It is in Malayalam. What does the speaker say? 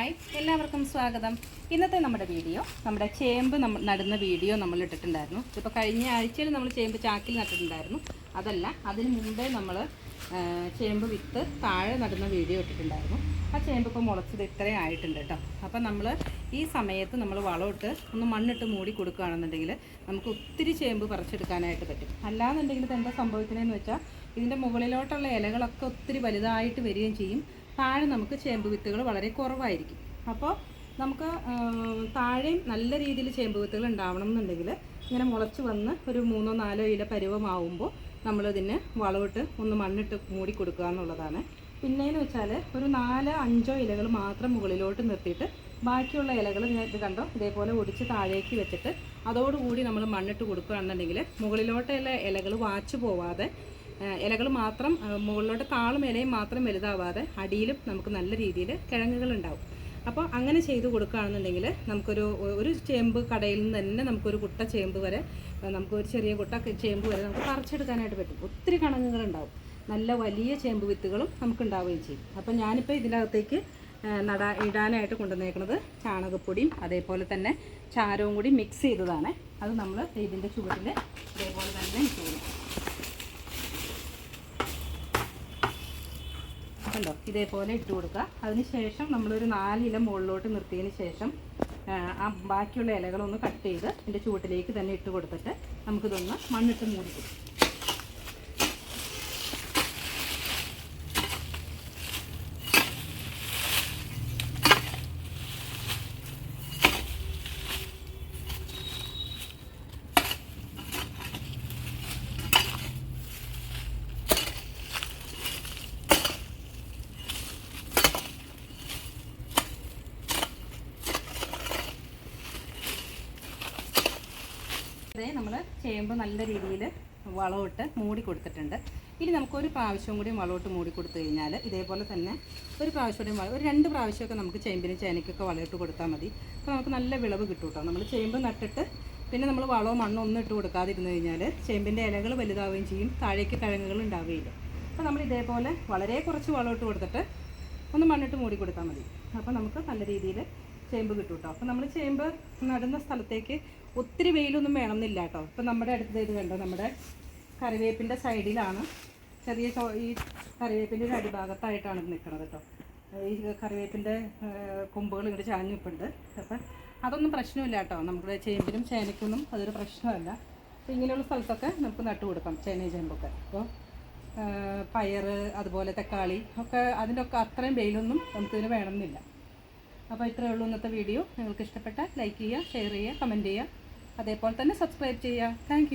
ഹായ്, എല്ലാവർക്കും സ്വാഗതം. ഇന്നത്തെ നമ്മുടെ വീഡിയോ നമ്മുടെ ചേമ്പ് നടുന്ന വീഡിയോ നമ്മൾ ഇട്ടിട്ടുണ്ടായിരുന്നു. ഇപ്പോൾ കഴിഞ്ഞ ആഴ്ചയിൽ നമ്മൾ ചേമ്പ് ചാക്കിൽ നട്ടിട്ടുണ്ടായിരുന്നു. അതല്ല, അതിന് മുമ്പേ നമ്മൾ ചേമ്പ് വിത്ത് താഴെ നടുന്ന വീഡിയോ ഇട്ടിട്ടുണ്ടായിരുന്നു. ആ ചേമ്പ് ഇപ്പോൾ മുളച്ചത് ഇത്രയും ആയിട്ടുണ്ട് കേട്ടോ. അപ്പം നമ്മൾ ഈ സമയത്ത് നമ്മൾ വളമിട്ട് ഒന്ന് മണ്ണിട്ട് മൂടി കൊടുക്കുകയാണെന്നുണ്ടെങ്കിൽ നമുക്ക് ഒത്തിരി ചേമ്പ് പറിച്ചെടുക്കാനായിട്ട് പറ്റും. അല്ലാന്നുണ്ടെങ്കിൽ ഇത് എന്താ സംഭവിക്കുന്നതെന്ന് വെച്ചാൽ ഇതിൻ്റെ മുകളിലോട്ടുള്ള ഇലകളൊക്കെ ഒത്തിരി വലുതായിട്ട് വരികയും ചെയ്യും. താഴെ നമുക്ക് ചേമ്പ് വിത്തുകൾ വളരെ കുറവായിരിക്കും. അപ്പോൾ നമുക്ക് താഴെയും നല്ല രീതിയിൽ ചേമ്പ് വിത്തുകൾ ഉണ്ടാവണം എന്നുണ്ടെങ്കിൽ ഇങ്ങനെ മുളച്ച് വന്ന് ഒരു 3-4 ഇല പരുവമാവുമ്പോൾ നമ്മളിതിന് വളമിട്ട് ഒന്ന് മണ്ണിട്ട് മൂടി കൊടുക്കുക എന്നുള്ളതാണ്. പിന്നെയെന്ന് വെച്ചാൽ ഒരു 4-5 ഇലകൾ മാത്രം മുകളിലോട്ട് നിർത്തിയിട്ട് ബാക്കിയുള്ള ഇലകൾ ഇത് കണ്ടോ ഇതേപോലെ ഒടിച്ച് താഴേക്ക് വെച്ചിട്ട് അതോടുകൂടി നമ്മൾ മണ്ണിട്ട് കൊടുക്കുകയാണെന്നുണ്ടെങ്കിൽ മുകളിലോട്ടുള്ള ഇലകൾ വാച്ചു പോവാതെ ഇലകൾ മാത്രം മുകളിലോട്ട് താളും ഇലയും മാത്രം വലുതാവാതെ അടിയിലും നമുക്ക് നല്ല രീതിയിൽ കിഴങ്ങുകൾ ഉണ്ടാവും. അപ്പോൾ അങ്ങനെ ചെയ്ത് കൊടുക്കുകയാണെന്നുണ്ടെങ്കിൽ നമുക്കൊരു ചേമ്പ് കടയിൽ നിന്ന് തന്നെ നമുക്കൊരു കുട്ട ചേമ്പ് വരെ നമുക്കൊരു ചെറിയ കുട്ട ചേമ്പ് വരെ നമുക്ക് പറിച്ചെടുക്കാനായിട്ട് പറ്റും. ഒത്തിരി കിഴങ്ങുകളുണ്ടാവും. നല്ല വലിയ ചേമ്പ് വിത്തുകളും നമുക്ക് ഉണ്ടാവുകയും ചെയ്യും. അപ്പോൾ ഞാനിപ്പോൾ ഇതിനകത്തേക്ക് ഇടാനായിട്ട് കൊണ്ടുവന്നേക്കുന്നത് ചാണകപ്പൊടിയും അതേപോലെ തന്നെ ചാരവും കൂടി മിക്സ് ചെയ്തതാണ്. അത് നമ്മൾ ഇതിൻ്റെ ചുവട്ടിൽ ഇതേപോലെ തന്നെ ചെയ്യണം. കണ്ടോ, ഇതേപോലെ ഇട്ട് കൊടുക്കുക. അതിന് ശേഷം നമ്മളൊരു 4 ഇല മുകളിലോട്ട് നിർത്തിയതിന് ശേഷം ആ ബാക്കിയുള്ള ഇലകളൊന്ന് കട്ട് ചെയ്ത് ഇതിൻ്റെ ചുവട്ടിലേക്ക് തന്നെ ഇട്ട് കൊടുത്തിട്ട് നമുക്കിതൊന്ന് മണ്ണിട്ട് മൂടി കൊടുക്കും. നമ്മൾ ചേമ്പ് നല്ല രീതിയിൽ വളമിട്ട് മൂടി കൊടുത്തിട്ടുണ്ട്. ഇനി നമുക്കൊരു പ്രാവശ്യം കൂടി വളമിട്ട് മൂടി കൊടുത്തു കഴിഞ്ഞാൽ ഇതേപോലെ തന്നെ ഒരു പ്രാവശ്യം കൂടി ഒരു 2 പ്രാവശ്യമൊക്കെ നമുക്ക് ചേമ്പിന് ചേനയ്ക്കൊക്കെ വളമിട്ട് കൊടുത്താൽ മതി. അപ്പോൾ നമുക്ക് നല്ല വിളവ് കിട്ടും കേട്ടോ. നമ്മൾ ചേമ്പ് നട്ടിട്ട് പിന്നെ നമ്മൾ വളവും മണ്ണും ഒന്നും ഇട്ട് കൊടുക്കാതിരുന്നു കഴിഞ്ഞാൽ ചേമ്പിൻ്റെ ഇലകൾ വലുതാവുകയും ചെയ്യും, താഴേക്ക് കിഴങ്ങുകൾ ഉണ്ടാവുകയില്ല. അപ്പോൾ നമ്മൾ ഇതേപോലെ വളരെ കുറച്ച് വളമിട്ട് കൊടുത്തിട്ട് ഒന്ന് മണ്ണിട്ട് മൂടി കൊടുത്താൽ മതി. അപ്പോൾ നമുക്ക് നല്ല രീതിയിൽ ചേമ്പ് കിട്ടും കേട്ടോ. അപ്പോൾ നമ്മൾ ചേമ്പ് നടുന്ന സ്ഥലത്തേക്ക് ഒത്തിരി വെയിലൊന്നും വേണമെന്നില്ല കേട്ടോ. ഇപ്പം നമ്മുടെ അടുത്ത് ഇത് കണ്ടോ, നമ്മുടെ കറിവേപ്പിൻ്റെ സൈഡിലാണ് ഈ കറിവേപ്പിൻ്റെ ഒരു അടിഭാഗത്തായിട്ടാണ് നിൽക്കുന്നത് കേട്ടോ. ഈ കറിവേപ്പിൻ്റെ കൊമ്പുകൾ ഇങ്ങോട്ട് ചാഞ്ഞിപ്പുണ്ട്. അപ്പം അതൊന്നും പ്രശ്നമില്ല കേട്ടോ. നമ്മുടെ ചേമ്പിനും ചേനയ്ക്കൊന്നും അതൊരു പ്രശ്നമല്ല. അപ്പോൾ ഇങ്ങനെയുള്ള സ്ഥലത്തൊക്കെ നമുക്ക് നട്ടു കൊടുക്കാം ചേനയും ചേമ്പൊക്കെ. അപ്പോൾ പയർ അതുപോലെ തക്കാളി ഒക്കെ അതിൻ്റെയൊക്കെ അത്രയും വെയിലൊന്നും നമുക്കിതിന് വേണമെന്നില്ല. അപ്പോൾ ഇത്രയേ ഉള്ളൂ ഇന്നത്തെ വീഡിയോ. നിങ്ങൾക്ക് ഇഷ്ടപ്പെട്ടാൽ ലൈക്ക് ചെയ്യുക, ഷെയർ ചെയ്യുക, കമൻറ്റ് ചെയ്യുക, അതേപോലെ തന്നെ സബ്സ്ക്രൈബ് ചെയ്യുക. താങ്ക്